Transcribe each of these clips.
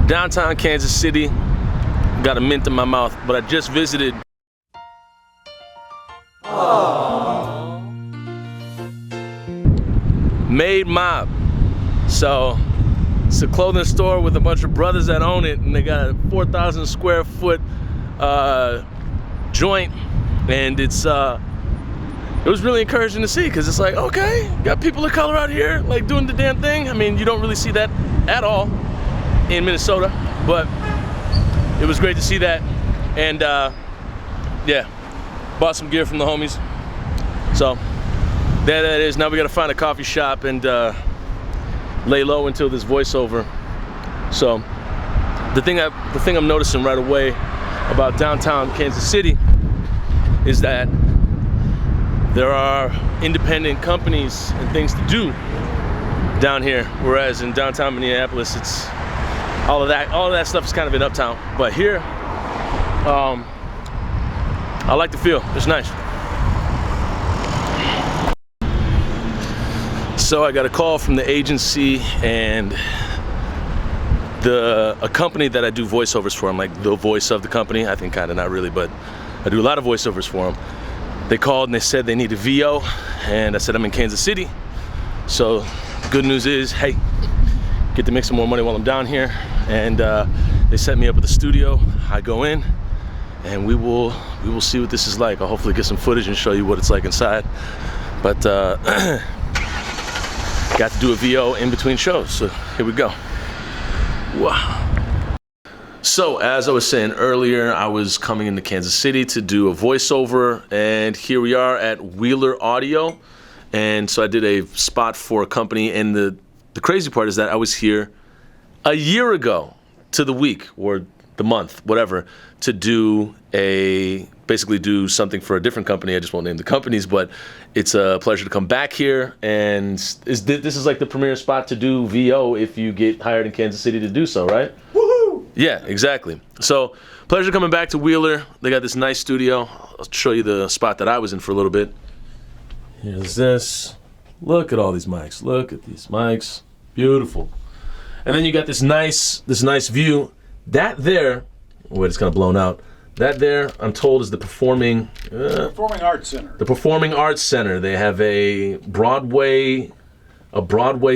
Downtown Kansas City, got a mint in my mouth, but I just visited. Made Mob. So it's a clothing store with a bunch of brothers that own it, and they got a 4,000 square foot joint, and it was really encouraging to see, because it's like, okay, got people of color out here like doing the damn thing. I mean, you don't really see that at all in Minnesota, but it was great to see that. And yeah, bought some gear from the homies. So there that is. Now we gotta find a coffee shop and lay low until this voiceover. So the thing I'm noticing right away about downtown Kansas City is that there are independent companies and things to do down here, whereas in downtown Minneapolis, it's all of that stuff is kind of in uptown. But here, I like the feel. It's nice. So I got a call from the agency, and a company that I do voiceovers for. I'm like the voice of the company. I think kind of not really, but I do a lot of voiceovers for them. They called and they said they need a VO, and I said I'm in Kansas City. So good news is, hey, get to make some more money while I'm down here. And they set me up with a studio. I go in, and we will see what this is like. I'll hopefully get some footage and show you what it's like inside. But got to do a VO in between shows, so here we go. Wow. So as I was saying earlier, I was coming into Kansas City to do a voiceover, and here we are at Wheeler Audio. And so I did a spot for a company, and the crazy part is that I was here a year ago to the week or the month, whatever, to basically do something for a different company. I just won't name the companies, but it's a pleasure to come back here. And this is like the premier spot to do VO if you get hired in Kansas City to do so, right? Woohoo! Yeah, exactly. So pleasure coming back to Wheeler. They got this nice studio. I'll show you the spot that I was in for a little bit. Here's this. Look at all these mics. Look at these mics. Beautiful. And then you got this nice view. That there, wait, it's kind of blown out. That there, I'm told, is the Performing Arts Center. The Performing Arts Center. They have a Broadway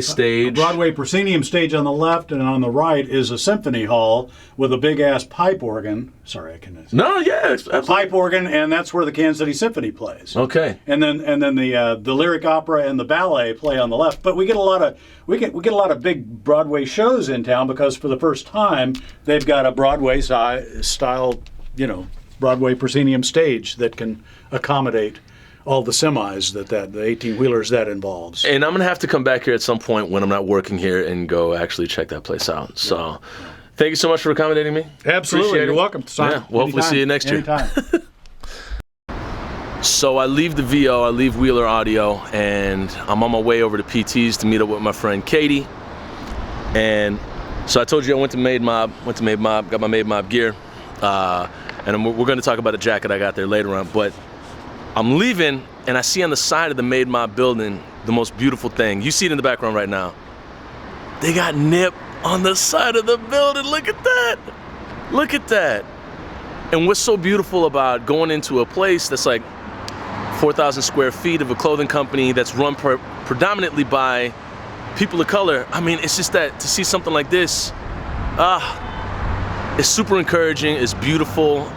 stage. A Broadway proscenium stage on the left, and on the right is a symphony hall with a big ass pipe organ. Sorry, I can't. No, yeah, a pipe organ, and that's where the Kansas City Symphony plays. Okay. And then the lyric opera and the ballet play on the left. But we get a lot of big Broadway shows in town, because for the first time they've got a Broadway style, Broadway proscenium stage that can accommodate all the semis that the 18-wheelers that involves. And I'm going to have to come back here at some point when I'm not working here and go actually check that place out. So thank you so much for accommodating me. Absolutely. You're welcome. Yeah, we'll hopefully see you next year. Anytime. So I leave the VO, I leave Wheeler Audio, and I'm on my way over to PT's to meet up with my friend Katie. And so I told you I went to Made Mob, got my Made Mob gear. And we're going to talk about the jacket I got there later on. But I'm leaving, and I see on the side of the Made Mob building the most beautiful thing. You see it in the background right now. They got Nip on the side of the building. Look at that. Look at that. And what's so beautiful about going into a place that's like 4,000 square feet of a clothing company that's run predominantly by people of color. I mean, it's just that to see something like this, it's super encouraging. It's beautiful.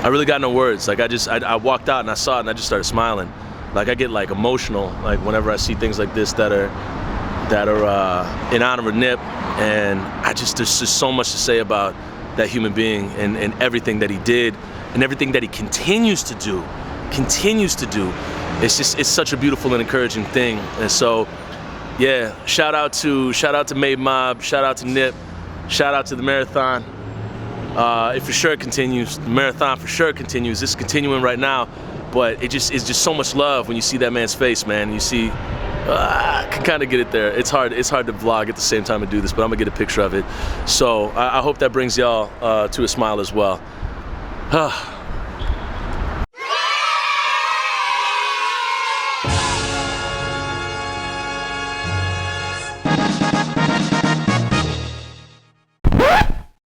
I really got no words. Like I walked out and I saw it and I just started smiling. Like I get like emotional, like whenever I see things like this that are in honor of Nip, and there's just so much to say about that human being and everything that he did and everything that he continues to do. It's such a beautiful and encouraging thing. And so, yeah, shout out to Made Mob, shout out to Nip, shout out to the marathon. It for sure continues. The marathon for sure continues. It's continuing right now, but it's just so much love when you see that man's face, man. You see, I can kind of get it there. It's hard to vlog at the same time and do this, but I'm gonna get a picture of it. So I hope that brings y'all to a smile as well.